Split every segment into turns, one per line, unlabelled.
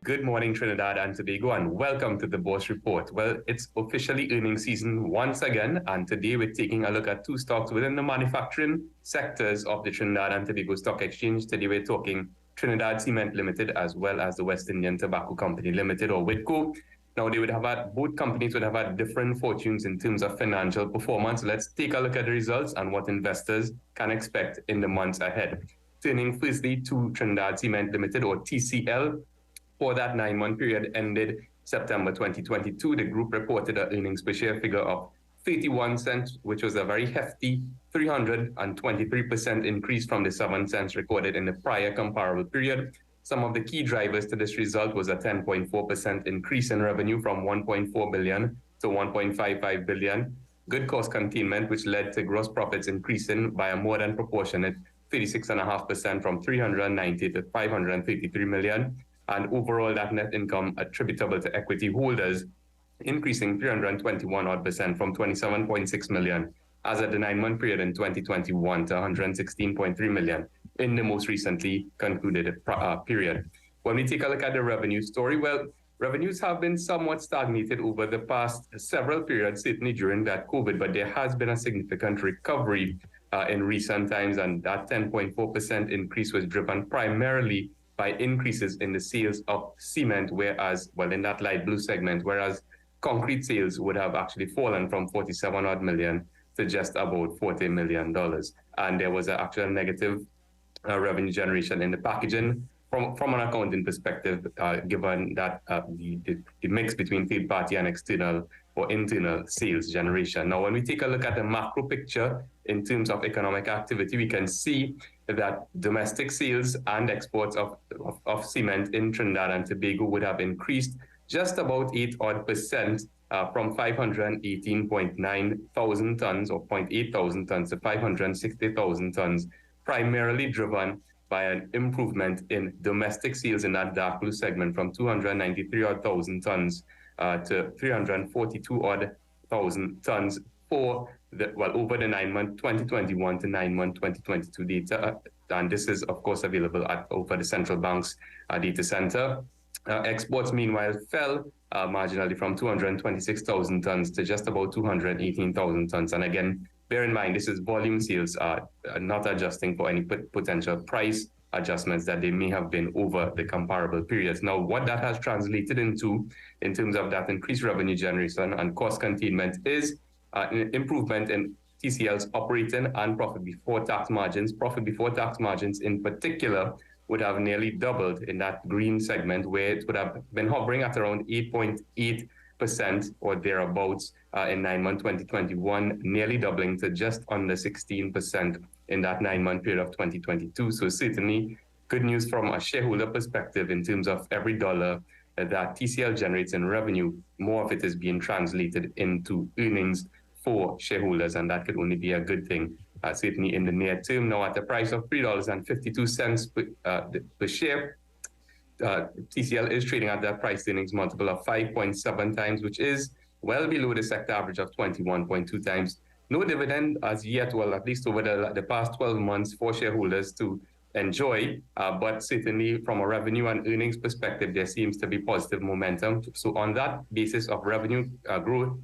Good morning, Trinidad and Tobago, and welcome to the Bourse Report. Well, it's officially earnings season once again, and today we're taking a look at two stocks within the manufacturing sectors of the Trinidad and Tobago Stock Exchange. Today we're talking Trinidad Cement Limited as well as the West Indian Tobacco Company Limited, or WCO. Now, both companies would have had different fortunes in terms of financial performance. Let's take a look at the results and what investors can expect in the months ahead. Turning firstly to Trinidad Cement Limited, or TCL. For that 9-month period ended September 2022, the group reported an earnings per share figure of 31 cents, which was a very hefty 323% increase from the 7 cents recorded in the prior comparable period. Some of the key drivers to this result was a 10.4% increase in revenue from 1.4 billion to 1.55 billion. Good cost containment, which led to gross profits increasing by a more than proportionate 36.5% from 390 to 533 million. And overall, that net income attributable to equity holders increasing 321% from 27.6 million as at the 9-month period in 2021 to 116.3 million in the most recently concluded period. When we take a look at the revenue story, well, revenues have been somewhat stagnated over the past several periods, certainly during that COVID, but there has been a significant recovery in recent times, and that 10.4% increase was driven primarily by increases in the sales of cement, whereas, well, in that light blue segment, whereas concrete sales would have actually fallen from 47 odd million to just about $40 million. And there was an actual negative revenue generation in the packaging from an accounting perspective, given that the mix between third party and external or internal sales generation. Now, when we take a look at the macro picture in terms of economic activity, we can see that domestic sales and exports of cement in Trinidad and Tobago would have increased just about 8% from 518.9 thousand tons or 0.8 thousand tons to 560,000 tons, primarily driven by an improvement in domestic sales in that dark blue segment from 293 odd thousand tons to 342 odd thousand tons for over the 9-month 2021 to 9-month 2022 data, and this is of course available over the central bank's data center. Exports meanwhile fell marginally from 226,000 tons to just about 218,000 tons, and again, bear in mind this is volume sales, not adjusting for any potential price adjustments that they may have been over the comparable periods. Now, what that has translated into in terms of that increased revenue generation and cost containment is an improvement in TCL's operating and profit before tax margins. Profit before tax margins in particular would have nearly doubled in that green segment, where it would have been hovering at around 8.8% or thereabouts in 9-month 2021, nearly doubling to just under 16% in that 9-month period of 2022. So certainly good news from a shareholder perspective in terms of every dollar that TCL generates in revenue, more of it is being translated into earnings for shareholders, and that could only be a good thing, certainly in the near term. Now, at the price of $3.52 per share, TCL is trading at that price earnings multiple of 5.7 times, which is well below the sector average of 21.2 times. No dividend as yet, well, at least over the past 12 months for shareholders to enjoy, but certainly from a revenue and earnings perspective, there seems to be positive momentum. So on that basis of revenue growth,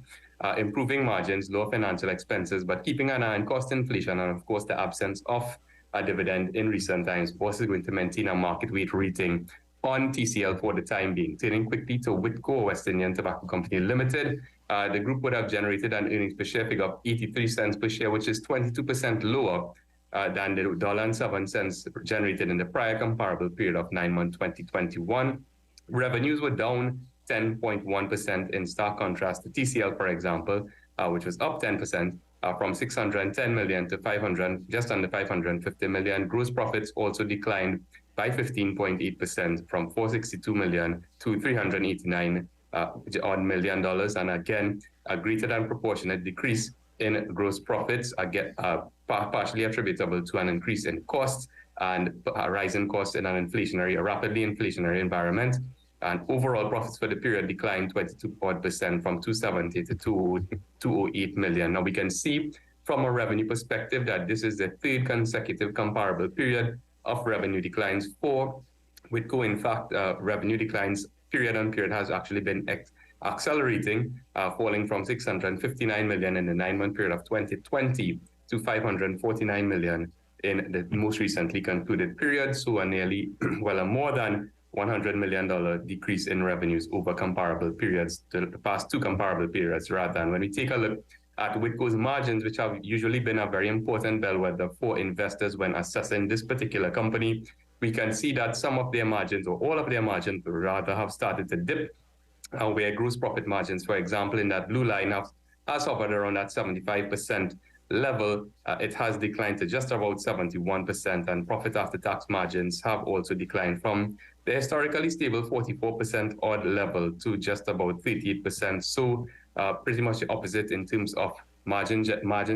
improving margins, lower financial expenses, but keeping an eye on cost inflation and, of course, the absence of a dividend in recent times, Bourse is going to maintain a market weight rating on TCL for the time being. Turning quickly to WCO, West Indian Tobacco Company Limited, the group would have generated an earnings per share figure of 83 cents per share, which is 22% lower than the $1.07 generated in the prior comparable period of 9-month 2021. Revenues were down 10.1% in stark contrast to TCL, for example, which was up 10% from 610 million to just under 550 million. Gross profits also declined by 15.8% from 462 million to 389 odd million dollars, and again, a greater than proportionate decrease in gross profits, again, partially attributable to an increase in costs and a rise in costs in a rapidly inflationary environment. And overall profits for the period declined 22% from 270 to 208 million. Now we can see from a revenue perspective that this is the third consecutive comparable period of revenue declines for Whitco, in fact, revenue declines period on period has actually been accelerating, falling from 659 million in the 9-month period of 2020 to 549 million in the most recently concluded period. So a nearly, a more than $100 million decrease in revenues over comparable periods, the past two comparable periods rather. And when we take a look at Whitco's margins, which have usually been a very important bellwether for investors when assessing this particular company, we can see that some of their margins, or all of their margins rather, have started to dip, where gross profit margins, for example, in that blue line has hovered around that 75% level. It has declined to just about 71%, and profit after tax margins have also declined from the historically stable 44% odd level to just about 38%. So pretty much the opposite in terms of margin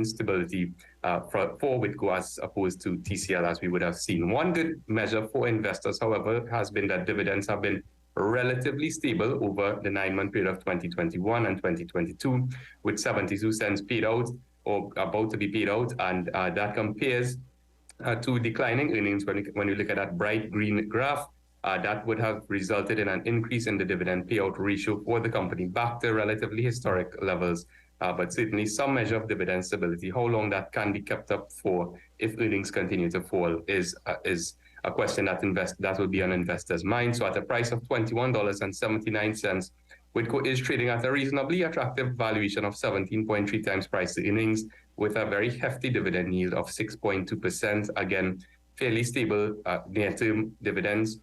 stability for Whitco as opposed to TCL, as we would have seen. One good measure for investors, however, has been that dividends have been relatively stable over the 9-month period of 2021 and 2022, with 72 cents paid out or about to be paid out, and that compares to declining earnings. When you look at that bright green graph, that would have resulted in an increase in the dividend payout ratio for the company back to relatively historic levels. But certainly some measure of dividend stability. How long that can be kept up for if earnings continue to fall is a question that will be on investors' mind. So at a price of $21.79, Whitco is trading at a reasonably attractive valuation of 17.3 times price to earnings, with a very hefty dividend yield of 6.2%. Again, fairly stable near-term dividends,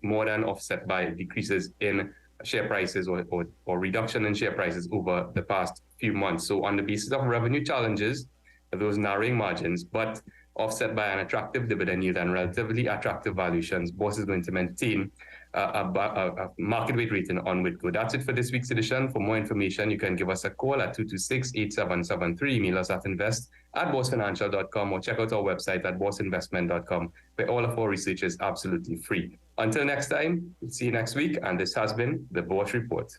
more than offset by decreases in share prices or reduction in share prices over the past few months. So on the basis of revenue challenges, those narrowing margins, but offset by an attractive dividend yield and relatively attractive valuations, Bourse is going to maintain a market weight rating on Whitco. That's it for this week's edition. For more information, you can give us a call at 226-8773, email us at invest@boursefinancial.com, or check out our website at bourseinvestment.com, where all of our research is absolutely free. Until next time, we'll see you next week, and this has been the Bourse Report.